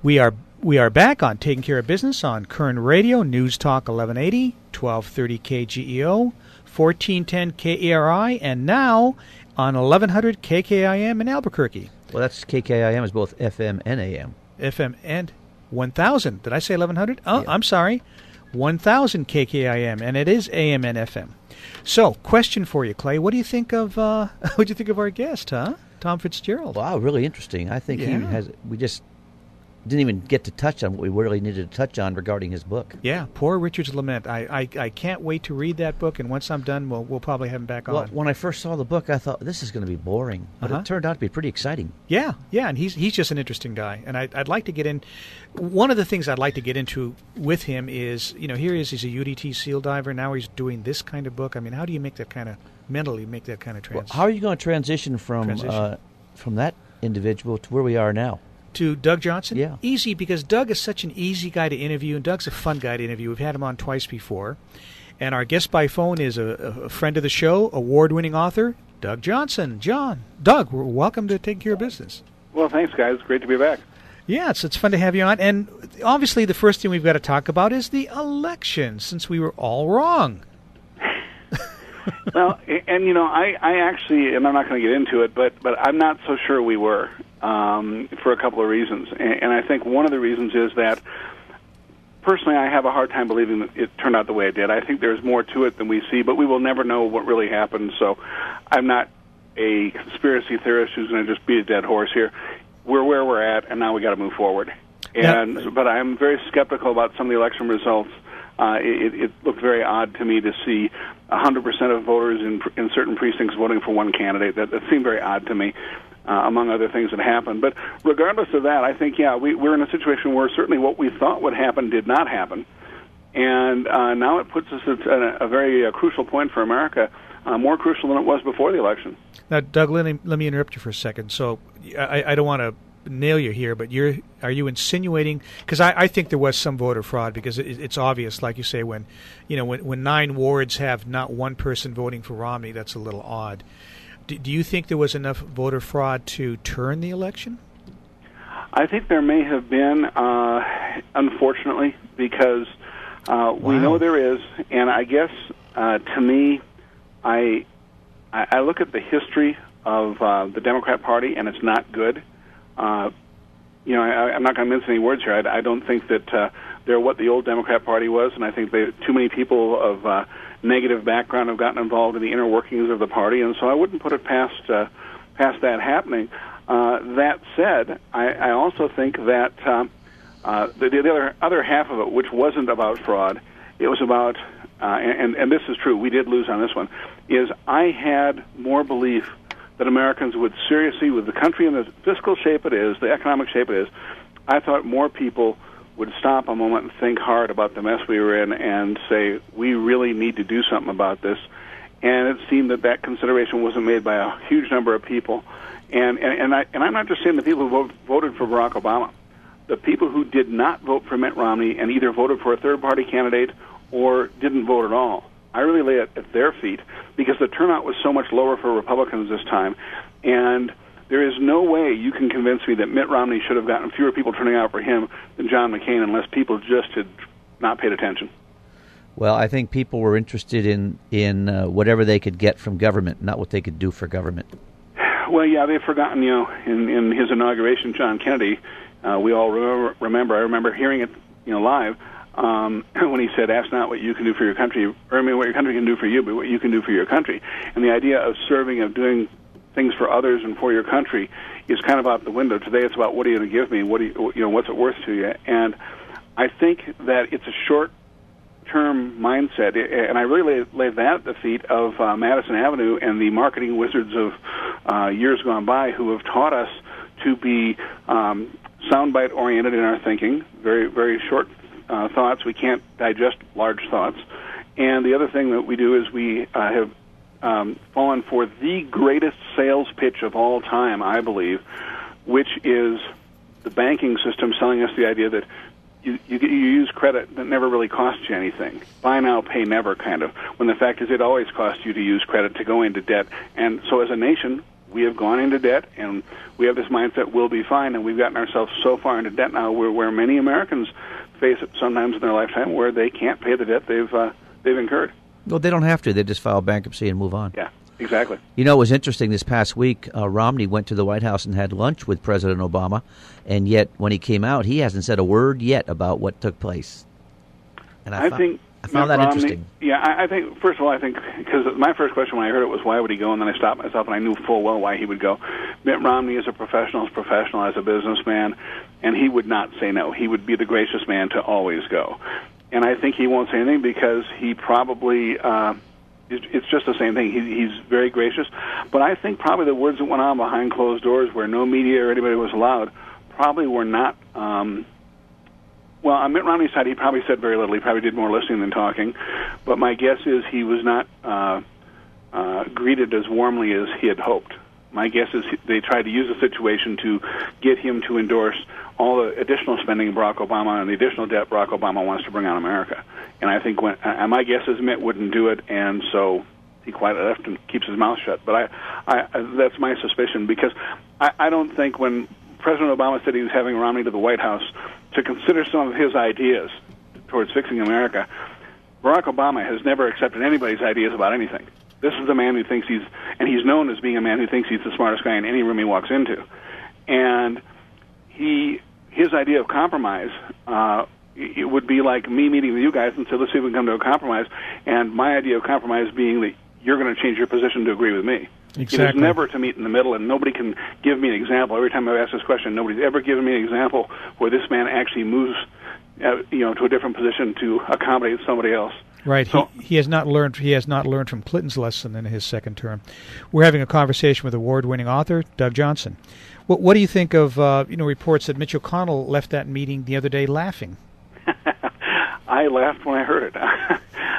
We are back on Taking Care of Business on Koerner Radio, News Talk 1180, 1230 KGEO, 1410 KERI, and now on 1100 KKIM in Albuquerque. Well, that's KKIM is both FM and AM. FM and 1000. Did I say 1100? Oh, Yeah. I'm sorry. 1000 KKIM, and it is AM and FM. So, question for you, Clay. What do you think of our guest, huh? Tom Fitzgerald. Wow, really interesting. I think we just didn't even get to touch on what we really needed to touch on regarding his book. Yeah, Poor Richard's Lament. I can't wait to read that book, and once I'm done, we'll probably have him back on. Well, when I first saw the book, I thought, this is going to be boring. But it turned out to be pretty exciting. Yeah, and he's just an interesting guy. And I'd like to get in. One of the things I'd like to get into with him is, here he is, he's a UDT SEAL diver. Now he's doing this kind of book. I mean, how do you make that kind of, mentally make that kind of transition? Well, how are you going to transition from that individual to where we are now? To Doug Johnson? Yeah. Easy, because Doug is such an easy guy to interview, and Doug's a fun guy to interview. We've had him on twice before. And our guest by phone is a friend of the show, award-winning author, Doug Johnson. Doug, welcome to Taking Care of Business. Well, thanks, guys. Great to be back. Yeah, it's fun to have you on. And obviously the first thing we've got to talk about is the election, since we were all wrong. Well, and I actually, and I'm not going to get into it, but I'm not so sure we were, for a couple of reasons. And I think one of the reasons is that, personally, I have a hard time believing that it turned out the way it did. I think there's more to it than we see, but we will never know what really happened. So I'm not a conspiracy theorist who's going to just beat a dead horse here. We're where we're at, and now we got to move forward. But I'm very skeptical about some of the election results. It looked very odd to me to see 100% of voters in certain precincts voting for one candidate. That seemed very odd to me, among other things that happened. But regardless of that, I think, we're in a situation where certainly what we thought would happen did not happen. And now it puts us at a very crucial point for America, more crucial than it was before the election. Now, Doug, let me interrupt you for a second. So I don't want to nail you here, but are you insinuating, because I think there was some voter fraud, because it's obvious, like you say, when 9 wards have not one person voting for Romney, that's a little odd. Do you think there was enough voter fraud to turn the election? I think there may have been, unfortunately, because we know there is, and I guess to me, I look at the history of the Democrat Party, and it's not good. I'm not going to mince any words here. I don't think that they're what the old Democrat Party was, and I think too many people of negative background have gotten involved in the inner workings of the party, and so I wouldn't put it past that happening. That said, I also think that the other half of it, which wasn't about fraud, it was about, and this is true, we did lose on this one, is I had more belief that Americans would seriously, with the country in the fiscal shape it is, the economic shape it is, I thought more people would stop a moment and think hard about the mess we were in and say, we really need to do something about this. And it seemed that consideration wasn't made by a huge number of people. And I'm not just saying the people who voted for Barack Obama. The people who did not vote for Mitt Romney and either voted for a third-party candidate or didn't vote at all, I really lay it at their feet, because the turnout was so much lower for Republicans this time. And there is no way you can convince me that Mitt Romney should have gotten fewer people turning out for him than John McCain unless people just had not paid attention. Well, I think people were interested in whatever they could get from government, not what they could do for government. Well, yeah, they've forgotten, in his inauguration, John Kennedy, we all remember. I remember hearing it, live, when he said, ask not what you can do for your country, or what your country can do for you, but what you can do for your country. And the idea of serving, of doing things for others and for your country is kind of out the window. Today it's about, what are you going to give me? What's it worth to you? And I think that it's a short-term mindset, and I really lay that at the feet of Madison Avenue and the marketing wizards of years gone by, who have taught us to be soundbite-oriented in our thinking, very, very short thoughts. We can't digest large thoughts. And the other thing that we do is we have fallen for the greatest sales pitch of all time, I believe, which is the banking system selling us the idea that you use credit that never really costs you anything. Buy now, pay never, kind of. When the fact is it always costs you to use credit to go into debt. And so as a nation, We have gone into debt, and we have this mindset we'll be fine, and we've gotten ourselves so far into debt now where many Americans face it sometimes in their lifetime where they can't pay the debt they've incurred. Well, they don't have to. They just file bankruptcy and move on. Yeah, exactly. You know, it was interesting this past week, Romney went to the White House and had lunch with President Obama, and yet when he came out, he hasn't said a word yet about what took place. And I found that Romney, interesting. Yeah, I think, first of all, because my first question when I heard it was, why would he go? And then I stopped myself, and I knew full well why he would go. Mitt Romney is a professional as a businessman, and he would not say no. He would be the gracious man to always go. And I think he won't say anything because he probably, it's just the same thing. He's very gracious. But I think probably the words that went on behind closed doors where no media or anybody was allowed probably were not... Well, on Mitt Romney's side, he probably said very little. He probably did more listening than talking. But my guess is he was not greeted as warmly as he had hoped. My guess is they tried to use the situation to get him to endorse all the additional spending of Barack Obama and the additional debt Barack Obama wants to bring on America. And I think my guess is Mitt wouldn't do it, and so he quietly left and keeps his mouth shut. But I that's my suspicion, because I don't think when President Obama said he was having Romney to the White House to consider some of his ideas towards fixing America, Barack Obama has never accepted anybody's ideas about anything. This is the man who thinks he's known as being a man who thinks he's the smartest guy in any room he walks into. And his idea of compromise, it would be like me meeting with you guys and say, let's see if we can come to a compromise, and my idea of compromise being that you're going to change your position to agree with me. Exactly. It is never to meet in the middle, and nobody can give me an example. Every time I've asked this question, nobody's ever given me an example where this man actually moves, to a different position to accommodate somebody else. Right. So, he has not learned. He has not learned from Clinton's lesson in his second term. We're having a conversation with award-winning author Doug Johnson. What do you think of reports that Mitch McConnell left that meeting the other day laughing? I laughed when I heard it.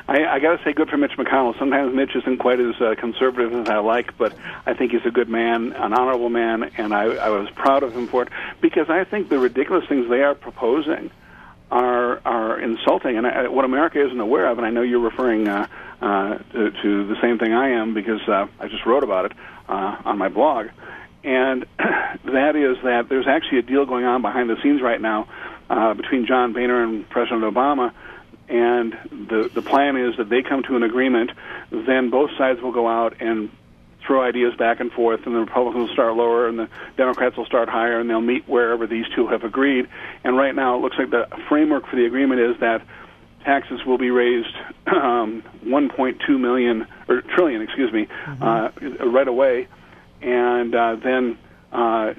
I got to say, good for Mitch McConnell. Sometimes Mitch isn't quite as conservative as I like, but I think he's a good man, an honorable man, and I was proud of him for it, because I think the ridiculous things they are proposing are insulting, and what America isn't aware of, and I know you're referring to the same thing I am, because I just wrote about it on my blog, and that is that there's actually a deal going on behind the scenes right now between John Boehner and President Obama, and the plan is that they come to an agreement, then both sides will go out and throw ideas back and forth, and the Republicans will start lower, and the Democrats will start higher, and they'll meet wherever these two have agreed. And right now, it looks like the framework for the agreement is that taxes will be raised 1.2 trillion, right away, and then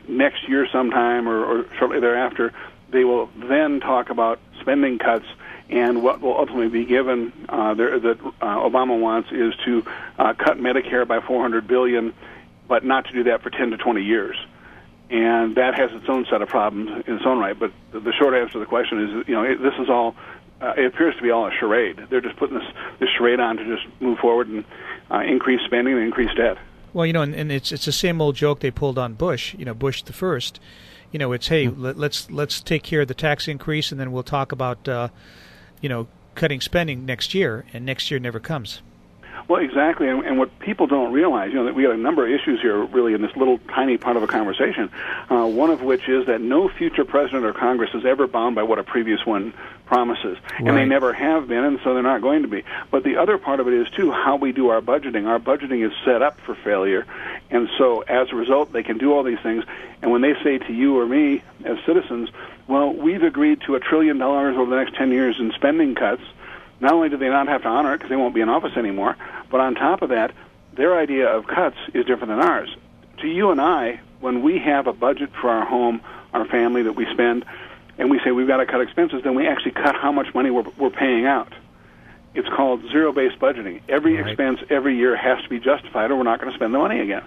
next year sometime or shortly thereafter, they will then talk about spending cuts. And what will ultimately be given that Obama wants is to cut Medicare by $400 billion, but not to do that for 10 to 20 years. And that has its own set of problems in its own right. But the short answer to the question is, this is all. It appears to be all a charade. They're just putting this charade on to just move forward and increase spending and increase debt. Well, and it's the same old joke they pulled on Bush. Bush the first. It's hey, let's take care of the tax increase, and then we'll talk about. Cutting spending next year, and next year never comes. Well, exactly, and what people don't realize, that we got a number of issues here really in this little tiny part of a conversation, one of which is that no future president or Congress is ever bound by what a previous one promises, right. And they never have been, and so they're not going to be. But the other part of it is, too, how we do our budgeting. Our budgeting is set up for failure, and so as a result, they can do all these things, and when they say to you or me as citizens, well, we've agreed to $1 trillion over the next 10 years in spending cuts, not only do they not have to honor it because they won't be in office anymore, but on top of that, their idea of cuts is different than ours. To you and I, when we have a budget for our home, our family that we spend, and we say we've got to cut expenses, then we actually cut how much money we're paying out. It's called zero-based budgeting. Every expense every year has to be justified, or we're not going to spend the money again.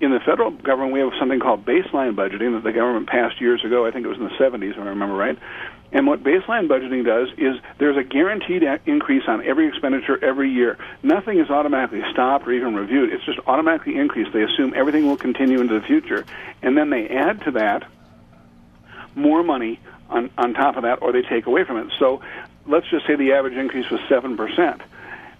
In the federal government, we have something called baseline budgeting that the government passed years ago. I think it was in the 70s, if I remember right. And what baseline budgeting does is there's a guaranteed increase on every expenditure every year. Nothing is automatically stopped or even reviewed. It's just automatically increased. They assume everything will continue into the future. And then they add to that more money on top of that, or they take away from it. So let's just say the average increase was 7%.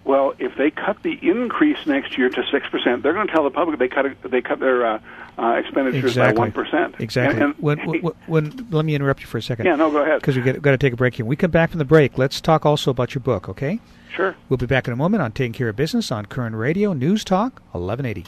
Well, if they cut the increase next year to 6%, they're going to tell the public they cut their expenditures by 1%. Exactly. And let me interrupt you for a second. Yeah, no, go ahead. Because we've got to take a break here. When we come back from the break, let's talk also about your book, okay? Sure. We'll be back in a moment on Taking Care of Business on Koerner Radio, News Talk, 1180.